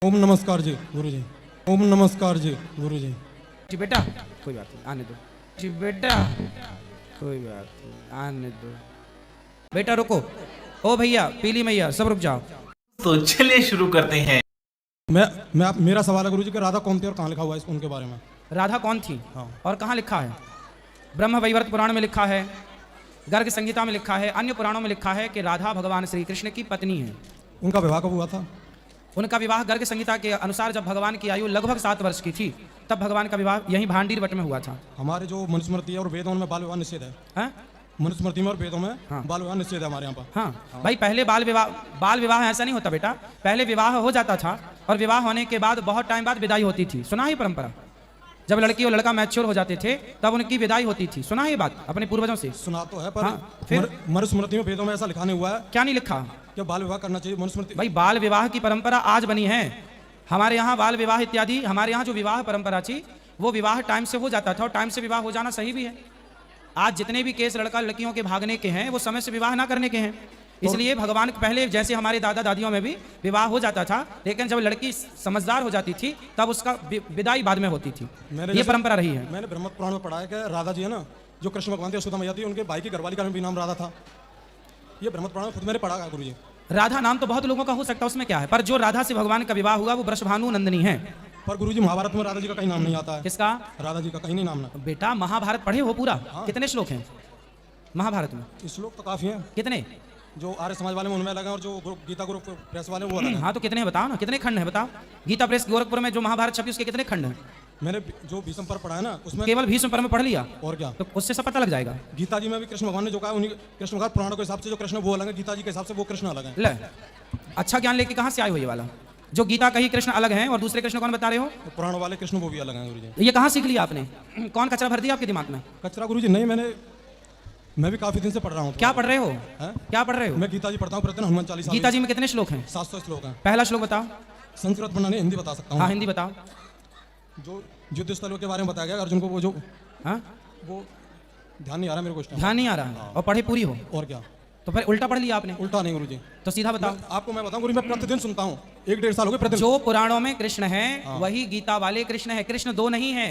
ओम नमस्कार जी गुरु जी। ओम नमस्कार जी गुरु जी। जी बेटा कोई बात नहीं आने दो। जी बेटा कोई बात नहीं आने दो। बेटा रुको। ओ भैया पीली मैया सब रुक जाओ। तो चलिए शुरू करते हैं। मैं मेरा सवाल है गुरु जी कि राधा कौन थी और कहाँ लिखा हुआ है उनके बारे में? राधा कौन थी? हाँ। और कहाँ लिखा है? ब्रह्म वैवर्त पुराण में लिखा है, गर्ग संहिता में लिखा है, अन्य पुराणों में लिखा है कि राधा भगवान श्री कृष्ण की पत्नी है। उनका विवाह कब हुआ था? उनका विवाह गर्ग संहिता के अनुसार जब भगवान की आयु लगभग 7 वर्ष की थी तब भगवान का विवाह यहीं भांडीर वट में हुआ था। हमारे जो मनुस्मृति है और वेदों में बाल विवाह निषेध है। मनुस्मृति में और वेदों में हाँ। बाल विवाह निषेध है हमारे यहाँ पर। हाँ भाई पहले बाल विवाह ऐसा नहीं होता बेटा। पहले विवाह हो जाता था और विवाह होने के बाद बहुत टाइम बाद विदाई होती थी। सुना है परंपरा? जब लड़की और लड़का मैच्योर हो जाते थे तब उनकी विदाई होती थी। सुना है ये बात अपने पूर्वजों से? सुना तो है पर हाँ, फिर मनुस्मृति में वेदों में ऐसा लिखा नहीं हुआ है। क्या नहीं लिखा? कि बाल विवाह करना चाहिए मनुस्मृति। भाई बाल विवाह की परंपरा आज बनी है हमारे यहाँ। बाल विवाह इत्यादि हमारे यहाँ जो विवाह परंपरा थी वो विवाह टाइम से हो जाता था और टाइम से विवाह हो जाना सही भी है। आज जितने भी केस लड़का लड़कियों के भागने के हैं वो समय से विवाह ना करने के हैं। इसलिए भगवान पहले जैसे हमारे दादा दादियों में भी विवाह हो जाता था, लेकिन जब लड़की समझदार हो जाती थी तब उसका विदाई बाद में होती थी। ये परंपरा रही है। मैंने ब्रह्म पुराण में पढ़ा है कि राधा जी है ना जो कृष्ण भगवान थे यशोदा मैया थी, उनके भाई की घरवाली का भी नाम राधा था। ये ब्रह्म पुराण में खुद मैंने पढ़ा है गुरु जी। राधा नाम तो बहुत लोगों का हो सकता है, उसमें क्या है, पर जो राधा से भगवान का विवाह हुआ वो वृषभानु नंदिनी है। पर गुरुजी महाभारत में राधा जी का कहीं नाम नहीं आता है। किसका? राधा जी का कहीं नहीं नाम ना। बेटा महाभारत पढ़े हो पूरा? हाँ। कितने श्लोक हैं महाभारत में? श्लोक तो काफी हैं। कितने? जो आर्य समाज वाले में उनमें लगे और जो गीता ग्रुप प्रेस वाले वो अलग। हाँ तो कितने बताओ ना, कितने खंड है बताओ? गीता प्रेस गोरखपुर में जो महाभारत छपी उसके कितने खंड हैं? मैंने जो भीष्म पर पढ़ा है ना उसमें केवल भीष्म पर में पढ़ लिया और क्या, तो उससे सब पता लग जाएगा। गीता जी में भी कृष्ण भगवान ने जो कहा उन्हीं कृष्ण भगवान पुराणों के हिसाब से जो कृष्ण वो अलग है, गीता जी के हिसाब से वो कृष्ण अलग है। ले अच्छा ज्ञान लेके कहाँ से आए हो ये वाला? जो गीता कही कृष्ण अलग हैं और दूसरे कृष्ण कौन बता रहे हो? तो पुराण वाले कृष्ण वो भी अलग हैं गुरुजी। ये कहाँ सीख लिया आपने? कौन कचरा भर दिया आपके दिमाग में? कचरा गुरुजी नहीं, मैं भी काफी दिन से पढ़ रहा हूँ। क्या पढ़ रहे हो? क्या पढ़ रहे हो? मैं गीता जी पढ़ता हूँ प्रतिदिन, हनुमान चालीसा। गीता जी में कितने श्लोक हैं? 700 श्लोक हैं। पहला श्लोक बताओ। संस्कृत बनाने हिंदी बता सकता हूँ। हाँ हिंदी बताओ। जो युद्ध स्थलों के बारे में बताया गया अर्जुन को, वो जो वो ध्यान नहीं आ रहा मेरे को, ध्यान नहीं आ रहा है और पढ़े पूरी हो और क्या, तो फिर उल्टा पढ़ लिया आपने? उल्टा नहीं गुरुजी, तो सीधा बताओ। आपको मैं बताऊं गुरु, मैं प्रतिदिन सुनता हूँ, 1-1.5 साल हो गए प्रतिदिन। जो पुराणों में कृष्ण है वही गीता वाले कृष्ण है। कृष्ण 2 नहीं है,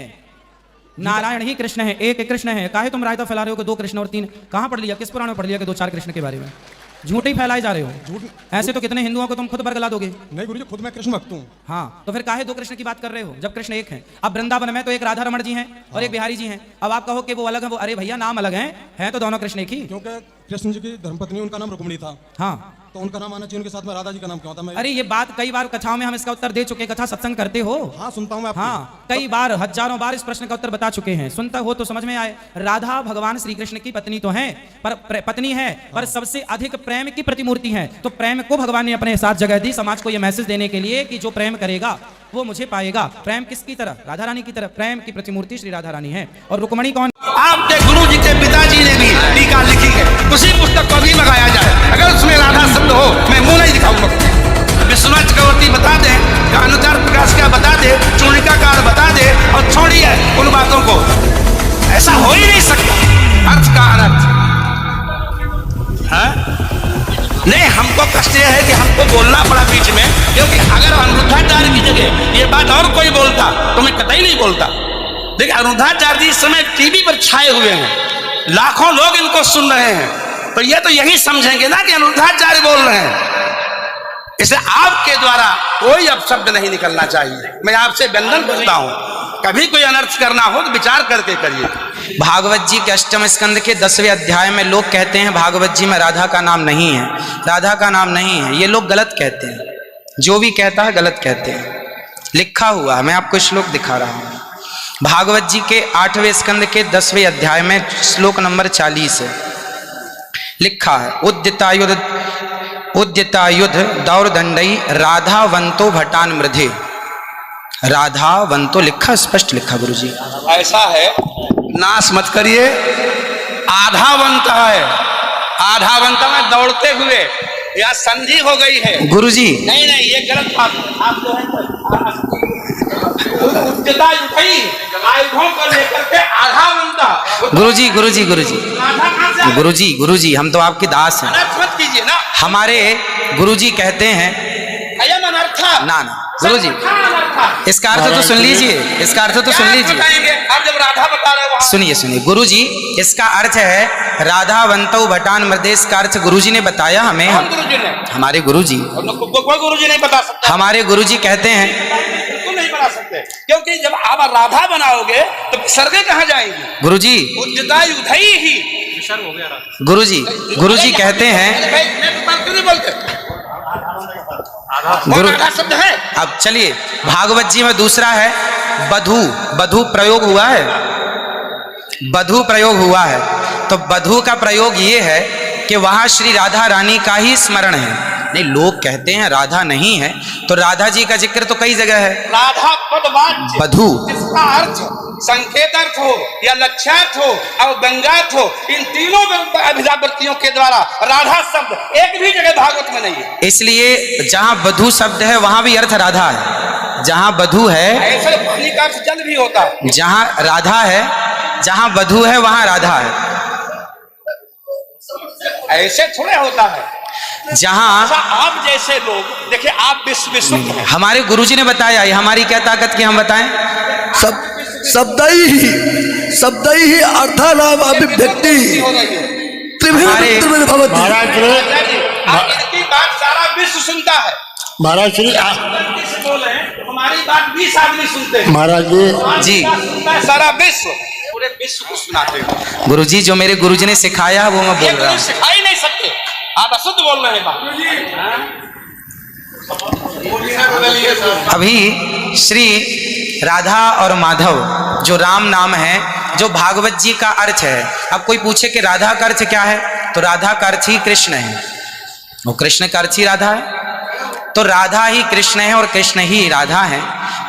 नारायण ही कृष्ण है, एक कृष्ण है। काहे तुम रायता फैला रहे हो कि 2 कृष्ण और 3? कहाँ पढ़ लिया? किस पुराण में पढ़ लिया कि 2-4 कृष्ण के बारे में? झूठ ही फैलाए जा रहे हो। झूठ ऐसे तो कितने हिंदुओं को तुम खुद बरगला दोगे। नहीं गुरुजी, खुद मैं कृष्ण भक्त हूँ। हाँ तो फिर काहे 2 कृष्ण की बात कर रहे हो जब कृष्ण एक है? अब वृंदावन में तो एक राधा रमण जी हैं और एक बिहारी जी हैं। अब आप कहो कि वो अलग है, वो अरे भैया नाम अलग है तो दोनों कृष्ण एक ही। क्योंकि कृष्ण जी की धर्मपत्नी उनका नाम रुक्मिणी था। हाँ तो उनका नाम आना चाहिए, उनके साथ में राधा जी का नाम क्यों होता? अरे ये बात कई बार कथाओं में हम इसका उत्तर दे चुके। कथा सत्संग करते हो? हाँ सुनता हूँ मैं। हाँ कई बार, हजारों बार इस प्रश्न का उत्तर बता चुके हैं। सुनता हो तो समझ में आए। राधा भगवान श्री कृष्ण की पत्नी तो है, पर पत्नी है पर सबसे अधिक प्रेम की प्रतिमूर्ति है। तो प्रेम को भगवान ने अपने साथ जगह दी समाज को यह मैसेज देने के लिए कि जो प्रेम करेगा वो मुझे पाएगा। प्रेम किसकी तरह? राधा रानी की तरह। प्रेम की प्रतिमूर्ति श्री राधा रानी है। और रुक्मणी कौन? आपके गुरु जी के पिताजी ने भी टीका लिखी है, उसी पुस्तक को भी मंगाया जाए। अगर उसमें राधा शब्द हो मैं मुंह नहीं दिखाऊंगा। विश्वनाथ चक्रवर्ती बता दे, अनुचार प्रकाश का बता दे, चूर्णिका कार बता दे और छोड़िए उन बातों को। ऐसा हो ही नहीं सकता। अर्थ का अनर्थ है। नहीं, हमको कष्ट यह है कि हमको बोलना पड़ा बीच में, क्योंकि अगर अनिरुद्धाचार्य की जगह ये बात और कोई बोलता तो मैं कतई नहीं बोलता। देखिए अनिरुद्धाचार्य जी इस समय टीवी पर छाए हुए हैं, लाखों लोग इनको सुन रहे हैं, तो ये तो यही समझेंगे ना कि अनिरुद्धाचार्य बोल रहे हैं। इसलिए आपके द्वारा कोई अपशब्द नहीं निकलना चाहिए। मैं आपसे वंदन करता हूं, कभी कोई अनर्थ करना हो तो विचार करके करिए। भागवत जी के 8वें स्कंद के 10वें अध्याय में लोग कहते हैं भागवत जी में राधा का नाम नहीं है, राधा का नाम नहीं है। ये लोग गलत कहते हैं, जो भी कहता है गलत कहते हैं। लिखा हुआ है, मैं आपको श्लोक दिखा रहा हूं। भागवत जी के 8वें स्कंद के 10वें अध्याय में श्लोक नंबर 40 है। लिखा है उद्यतायुध दौरदंडई राधावंतो भटान मृधे। राधावंतो लिखा, स्पष्ट लिखा गुरु जी। ऐसा है, नाश मत करिए। आधावंत है, आधावंत में दौड़ते हुए या संधि हो गई है गुरु जी। नहीं नहीं, ये गलत बात है। आप जो है आयुधों को लेकर के आधावंत। गुरु जी हम तो आपके दास हैं। मत कीजिए ना। हमारे गुरु जी कहते हैं अयम अनर्थ ना गुरु जी इसका अर्थ तो सुन लीजिए, इसका अर्थ तो सुन लीजिए। अब जब राधा बता रहे हो, सुनिए सुनिए गुरु जी, इसका अर्थ है राधा वंतौ भटान मृदेश का अर्थ गुरु जी ने बताया हमें। गुरु जी ने, हमारे गुरु जी, कोई गुरु जी नहीं बता सकता। हमारे गुरु जी कहते हैं बिल्कुल नहीं बता सकते, क्योंकि जब आप राधा बनाओगे तो सर्वे कहाँ जाएंगी? गुरु जी, उद्यता युधई ही। गुरु जी कहते हैं गुरु शब्द है। अब चलिए भागवत जी में दूसरा है बधू, बधू प्रयोग हुआ है, बधू प्रयोग हुआ है। तो बधू का प्रयोग ये है कि वहां श्री राधा रानी का ही स्मरण है। नहीं, लोग कहते हैं राधा नहीं है, तो राधा जी का जिक्र तो कई जगह है। राधा पदवाच्य बधू इसका अर्थ संकेत अर्थ हो या लक्ष्यार्थ हो और व्यंग्यार्थ हो, इन तीनों अभिजावृत्तियों के द्वारा राधा शब्द एक भी जगह भागवत में नहीं है। इसलिए जहां बधू शब्द है वहां भी अर्थ राधा है। जहां बधू है ऐसे पानी का अर्थ जल भी होता है। जहां राधा है, जहां बधू है वहां राधा है। ऐसे थोड़े होता है। जहां आप जैसे लोग देखिए, आप विश्व हैं। हमारे गुरुजी ने बताया, ये हमारी क्या ताकत की हम बताएं? शब्द ही अर्थानाम अभिव्यक्ति त्रिभिन्न भवति। इनकी बात सारा विश्व सुनता है। महाराज श्री बोले हमारी बात 20 आदमी सुनते हैं। महाराज जी सुनता है सारा विश्व, पूरे विश्व को सुनाते हैं। गुरुजी जो मेरे गुरुजी ने सिखाया वो मैं बोल रहा हूँ। सिखा ही नहीं सकते, आप अशुद्ध बोल रहे हैं। अभी श्री राधा और माधव जो राम नाम है, जो भागवत जी का अर्थ है। अब कोई पूछे कि राधा का अर्थ क्या है, तो राधा का अर्थ ही कृष्ण है, वो कृष्ण का अर्थ ही राधा है। तो राधा ही कृष्ण है और कृष्ण ही राधा है।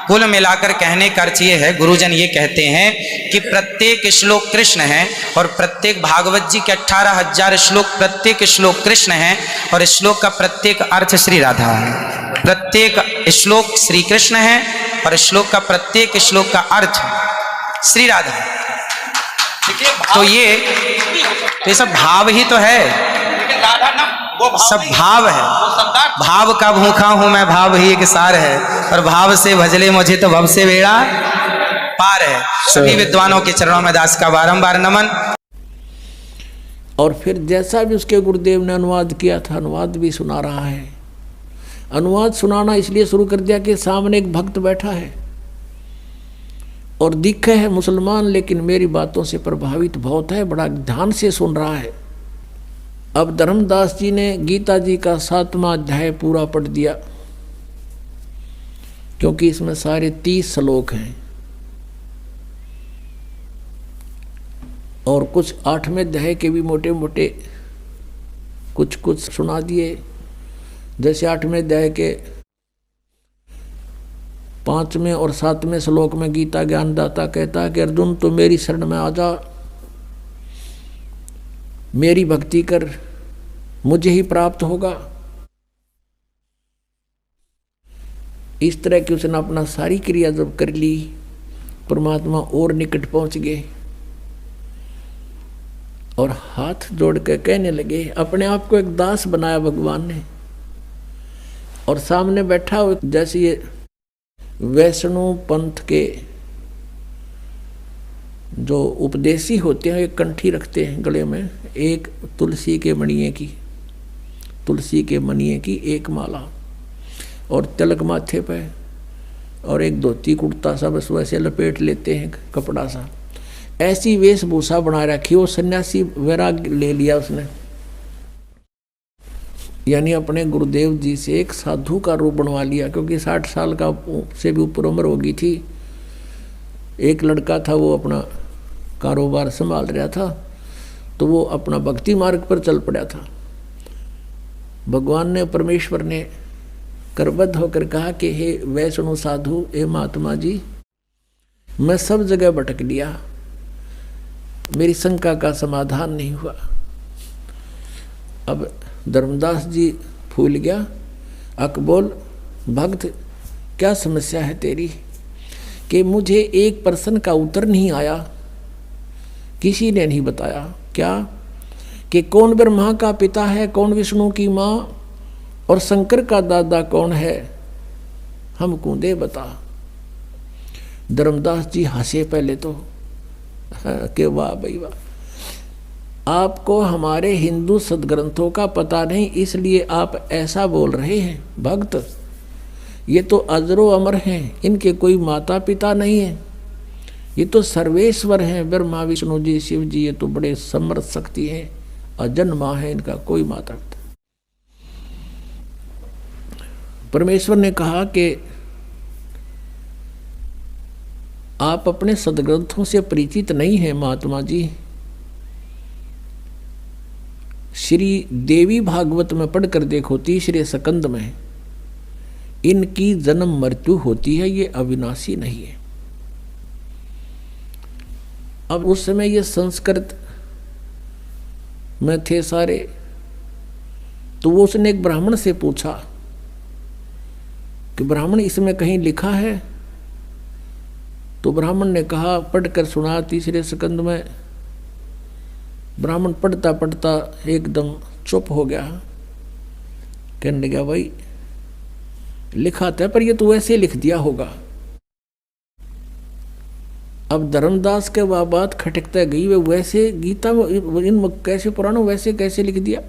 कुल मिलाकर कहने का अर्थ ये है, गुरुजन ये कहते हैं कि प्रत्येक श्लोक कृष्ण है और प्रत्येक भागवत जी के 18,000 श्लोक, प्रत्येक श्लोक कृष्ण है और श्लोक का प्रत्येक अर्थ श्री राधा है। प्रत्येक श्लोक श्री कृष्ण है और श्लोक का प्रत्येक श्लोक का अर्थ श्री राधा है। तो ये सब भाव ही तो है, सब भाव है। भाव का भूखा हूं मैं, भाव ही एक सार है, और भाव से भजले मुझे तो भव से बेड़ा पार है। सभी विद्वानों के चरणों में दास का बारंबार नमन। और फिर जैसा भी उसके गुरुदेव ने अनुवाद किया था, अनुवाद भी सुना रहा है। अनुवाद सुनाना इसलिए शुरू कर दिया कि सामने एक भक्त बैठा है और दिखे है मुसलमान, लेकिन मेरी बातों से प्रभावित बहुत है, बड़ा ध्यान से सुन रहा है। अब धर्मदास जी ने गीता जी का 7वां अध्याय पूरा पढ़ दिया, क्योंकि इसमें सारे 30 श्लोक हैं और कुछ 8वें अध्याय के भी मोटे मोटे कुछ सुना दिए। जैसे 8वें अध्याय के 5वें और 7वें श्लोक में गीता ज्ञानदाता कहता है कि अर्जुन तो मेरी शरण में आ जा, मेरी भक्ति कर, मुझे ही प्राप्त होगा। इस तरह की उसने अपना सारी क्रिया जब कर ली, परमात्मा और निकट पहुंच गए और हाथ जोड़ के कहने लगे। अपने आप को एक दास बनाया भगवान ने, और सामने बैठा हो जैसे ये वैष्णव पंथ के जो उपदेशी होते हैं, एक कंठी रखते हैं गले में, एक तुलसी के मणिये की एक माला और तिलक माथे पे, और एक धोती कुर्ता सा बस वैसे लपेट लेते हैं कपड़ा सा। ऐसी वेशभूषा बना रखी, वो सन्यासी वैराग ले लिया उसने, यानी अपने गुरुदेव जी से एक साधु का रूप बनवा लिया। क्योंकि 60 साल का से भी ऊपर उम्र हो गई थी। एक लड़का था, वो अपना कारोबार संभाल रहा था, तो वो अपना भक्ति मार्ग पर चल पड़ा था। भगवान ने, परमेश्वर ने करबद्ध होकर कहा कि हे वैष्णव साधु, हे महात्मा जी, मैं सब जगह भटक लिया, मेरी शंका का समाधान नहीं हुआ। अब धर्मदास जी फूल गया। अकबोल भक्त, क्या समस्या है तेरी? कि मुझे एक प्रश्न का उत्तर नहीं आया, किसी ने नहीं बताया। क्या? कि कौन ब्रह्मा का पिता है, कौन विष्णु की माँ, और शंकर का दादा कौन है? हमको दे बता। धर्मदास जी हंसे पहले तो कि वाह भाई वाह, आपको हमारे हिंदू सदग्रंथों का पता नहीं इसलिए आप ऐसा बोल रहे हैं। भक्त ये तो अजरो अमर हैं, इनके कोई माता पिता नहीं है, ये तो सर्वेश्वर हैं, ब्रह्मा विष्णु जी शिव जी, ये तो बड़े समर्थ शक्ति हैं, अजन्मा है, इनका कोई माता पिता। परमेश्वर ने कहा कि आप अपने सदग्रंथों से परिचित नहीं हैं महात्मा जी। श्री देवी भागवत में पढ़कर देखो, तीसरे स्कंद में, इनकी जन्म मृत्यु होती है, ये अविनाशी नहीं है। अब उस समय ये संस्कृत में थे सारे, तो वो उसने एक ब्राह्मण से पूछा कि ब्राह्मण इसमें कहीं लिखा है? तो ब्राह्मण ने कहा, पढ़कर सुना तीसरे स्कंद में। ब्राह्मण पढ़ता पढ़ता एकदम चुप हो गया, कहने लगा भाई लिखा था पर ये तो वैसे लिख दिया होगा। अब धर्मदास के वह बात खटकता गई, वे वैसे गीता इन कैसे पुराणों वैसे कैसे लिख दिया।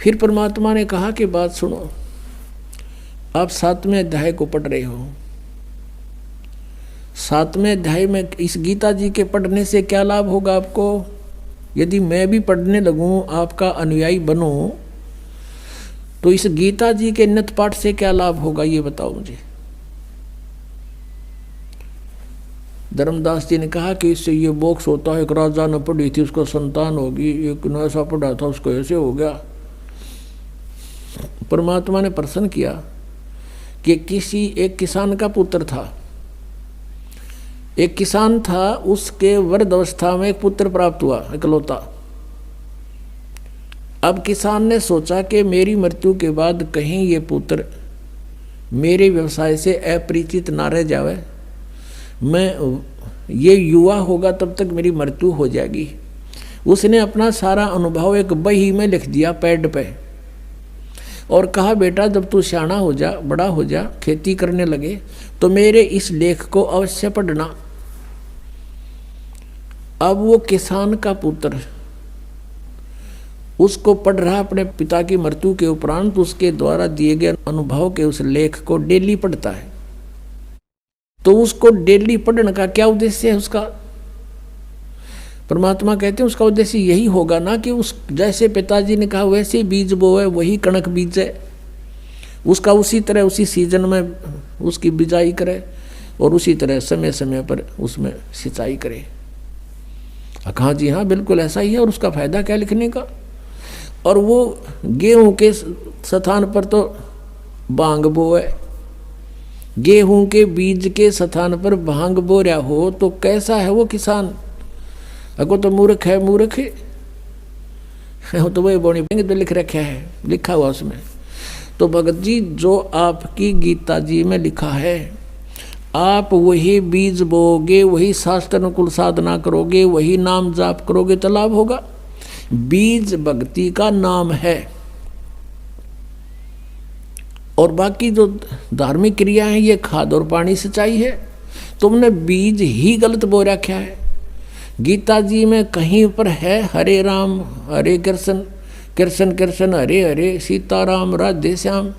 फिर परमात्मा ने कहा कि बात सुनो, आप 7वें अध्याय को पढ़ रहे हो, 7वें अध्याय में इस गीता जी के पढ़ने से क्या लाभ होगा आपको? यदि मैं भी पढ़ने लगूं, आपका अनुयायी बनूं, तो इस गीता जी के नित पाठ से क्या लाभ होगा, ये बताओ मुझे। धर्मदास जी ने कहा कि इससे ये मोक्ष होता है। एक राजा ने पढ़ी थी, उसको संतान होगी, एक ने ऐसा पढ़ा था, उसको ऐसे हो गया। परमात्मा ने प्रसन्न किया कि किसी एक किसान का पुत्र था, एक किसान था, उसके वृद्ध अवस्था में एक पुत्र प्राप्त हुआ इकलौता। अब किसान ने सोचा कि मेरी मृत्यु के बाद कहीं ये पुत्र मेरे व्यवसाय से अपरिचित ना रह जावे, मैं ये युवा होगा तब तक मेरी मृत्यु हो जाएगी। उसने अपना सारा अनुभव एक बही में लिख दिया पैड पे, और कहा बेटा जब तू सियाना हो जा, बड़ा हो जा, खेती करने लगे, तो मेरे इस लेख को अवश्य पढ़ना। अब वो किसान का पुत्र उसको पढ़ रहा अपने पिता की मृत्यु के उपरांत, उसके द्वारा दिए गए अनुभव के उस लेख को डेली पढ़ता है। तो उसको डेली पढ़ने का क्या उद्देश्य है उसका? परमात्मा कहते हैं उसका उद्देश्य यही होगा ना कि उस जैसे पिताजी ने कहा वैसे बीज बोए, वही कणक बीज है, उसका उसी तरह उसी सीजन में उसकी बिजाई करे और उसी तरह समय समय पर उसमें सिंचाई करे। कहा जी हाँ बिल्कुल ऐसा ही है, और उसका फायदा क्या लिखने का? और वो गेहूं के स्थान पर तो भांग बोए, गेहूं के बीज के स्थान पर भांग बो रहा हो तो कैसा है वो किसान? अगो तो मूर्ख है, मूर्ख है तो वही बोनी तो लिख रखा है, लिखा हुआ उसमें। तो भगत जी जो आपकी गीता जी में लिखा है, आप वही बीज बोगे, वही शास्त्र अनुकूल साधना करोगे, वही नाम जाप करोगे तो लाभ होगा। बीज भक्ति का नाम है, और बाकी जो धार्मिक क्रिया है ये खाद और पानी सिंचाई है। तुमने बीज ही गलत बो रखा है। गीता जी में कहीं पर है हरे राम हरे कृष्ण, कृष्ण कृष्ण हरे हरे, सीताराम राधे श्याम,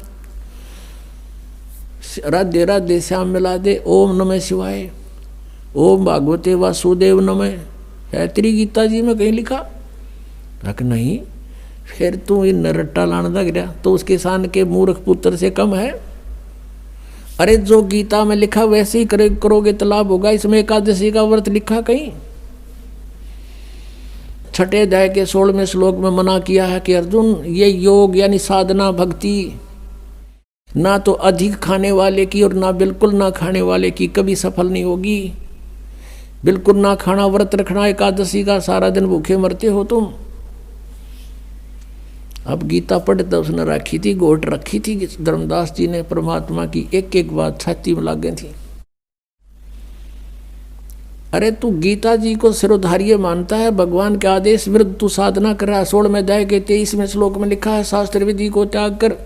राधे राधे श्याम मिला दे, ओम नमः शिवाय, ओम भागवते वासुदेव नमः, है तेरी गीता जी में कहीं लिखा? रख नहीं, फिर तू इन रट्टा लाने लग गया तो उस किसान के मूर्ख पुत्र से कम है। अरे जो गीता में लिखा वैसे ही करोगे तो लाभ होगा। इसमें एकादशी का व्रत लिखा कहीं? 6 अध्याय के 16वें श्लोक में मना किया है कि अर्जुन ये योग यानी साधना भक्ति ना तो अधिक खाने वाले की और ना बिल्कुल ना खाने वाले की कभी सफल नहीं होगी। बिल्कुल ना खाना व्रत रखना एकादशी का, सारा दिन भूखे मरते हो तुम। अब गीता पढ़ता उसने रखी थी, गोट रखी थी धर्मदास जी ने, परमात्मा की एक एक बात छाती में लागे थी। अरे तू गीता जी को सिरोधार्य मानता है, भगवान के आदेश विरुद्ध तू साधना कर रहा है। 16वें अध्याय के 23वें श्लोक में लिखा है शास्त्र विधि को त्याग कर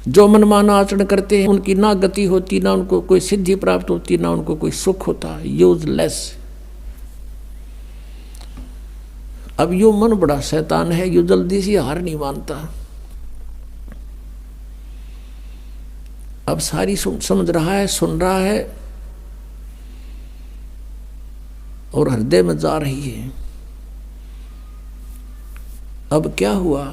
जो मनमाना आचरण करते हैं उनकी ना गति होती, ना उनको कोई सिद्धि प्राप्त होती, ना उनको कोई सुख होता, यूजलेस। अब यो मन बड़ा शैतान है, यो जल्दी से हार नहीं मानता। अब सारी समझ रहा है, सुन रहा है और हृदय में जा रही है। अब क्या हुआ,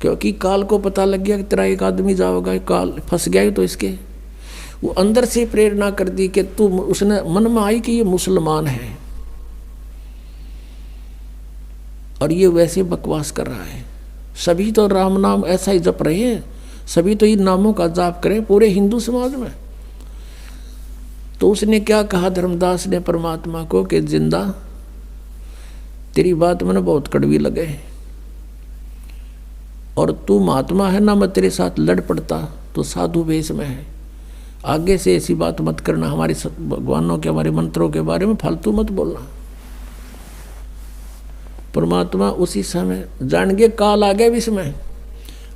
क्योंकि काल को पता लग गया कि तेरा एक आदमी जाओगा, काल फंस गया ही तो इसके, वो अंदर से प्रेरणा कर दी कि तू, उसने मन में आई कि ये मुसलमान है और ये वैसे बकवास कर रहा है। सभी तो राम नाम ऐसा ही जप रहे हैं, सभी तो इन नामों का जाप करें पूरे हिंदू समाज में। तो उसने क्या कहा धर्मदास ने परमात्मा को कि जिंदा, तेरी बात मैंने बहुत कड़वी लगे और तू महात्मा है ना, मैं तेरे साथ लड़ पड़ता तो साधु वेश में है। आगे से ऐसी बात मत करना, हमारे भगवानों के, हमारे मंत्रों के बारे में फालतू मत बोलना। परमात्मा उसी समय जान गए, काल आ गया इसमें,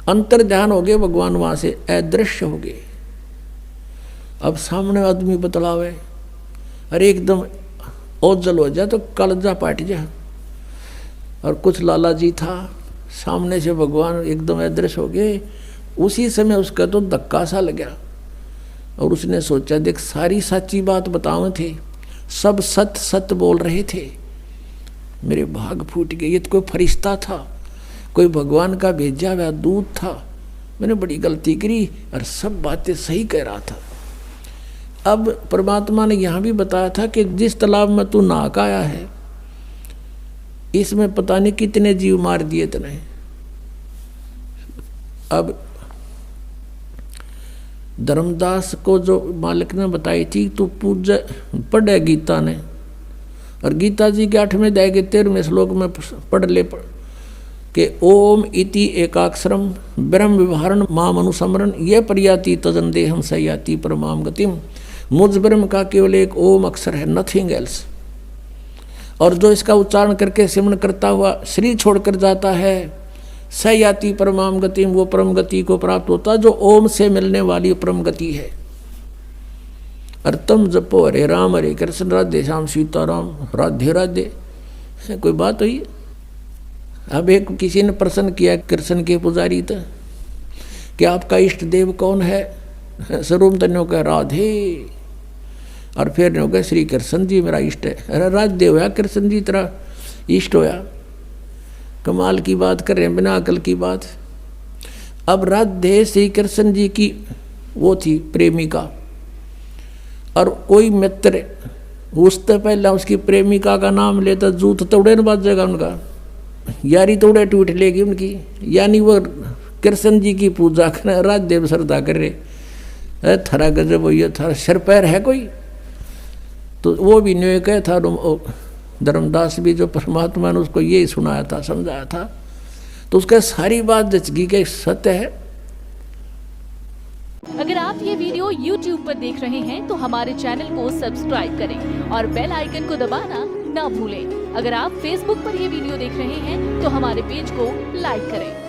अंतर ध्यान हो गए, भगवान वहां से अदृश्य हो गए। अब सामने आदमी बतलावे, अरे एकदम ओझल हो जाए तो कलजा पाट जा। और कुछ लाला जी था, सामने से भगवान एकदम अदृश्य हो गए। उसी समय उसका तो धक्का सा लगा और उसने सोचा, देख सारी सच्ची बात बताओ थे, सब सत्य सत्य बोल रहे थे, मेरे भाग फूट गए। ये तो कोई फरिश्ता था, कोई भगवान का भेजा हुआ दूत था, मैंने बड़ी गलती करी और सब बातें सही कह रहा था। अब परमात्मा ने यहाँ भी बताया था कि जिस तालाब में तू नहा के आया है, इसमें पता नहीं कितने जीव मार दिए तने। अब धर्मदास को जो मालिक ने बताई थी, तू पूजा पढ़े गीता ने, और गीता जी के 8वें अध्याय के 13वें श्लोक में पढ़ ले कि ओम इति एकाक्षरम ब्रह्म विवरण माम अनुसमरण ये प्रयाति तजन देहम सयाति परमाम गतिम। मुझ ब्रह्म का केवल एक ओम अक्षर है, नथिंग एल्स। और जो इसका उच्चारण करके सिमरण करता हुआ शरीर छोड़कर जाता है, सयाति परमाम गतिम, वो परम गति को प्राप्त होता जो ओम से मिलने वाली परम गति है। और तुम जपो हरे राम हरे कृष्ण राधे श्याम सीताराम राधे राधे। कोई बात हुई। अब एक किसी ने प्रश्न किया कृष्ण के पुजारी था कि आपका इष्ट देव कौन है? स्वरूप तन्यों का राधे, और फिर ने हो गया श्री कृष्ण जी मेरा इष्ट है। अरे राधे होया कृष्ण जी तेरा इष्ट होया, कमाल की बात कर रहे हैं, बिना अकल की बात। अब राधे श्री कृष्ण जी की वो थी प्रेमिका, और कोई मित्र उससे पहले उसकी प्रेमिका का नाम लेता जूत तोड़े न बाजेगा उनका, यारी तोड़े टूट लेगी उनकी। यानी वो कृष्ण जी की पूजा कर राजदेव श्रद्धा कर रहे, थरा गजब हो, ये थारा सिर पैर है कोई। तो वो भी न्याय कह था, धर्मदास भी जो परमात्मा ने उसको यही सुनाया था, समझाया था, तो उसका सारी बात जचगी के सत्य है। अगर आप ये वीडियो YouTube पर देख रहे हैं तो हमारे चैनल को सब्सक्राइब करें और बेल आइकन को दबाना ना भूलें। अगर आप Facebook पर ये वीडियो देख रहे हैं तो हमारे पेज को लाइक करें।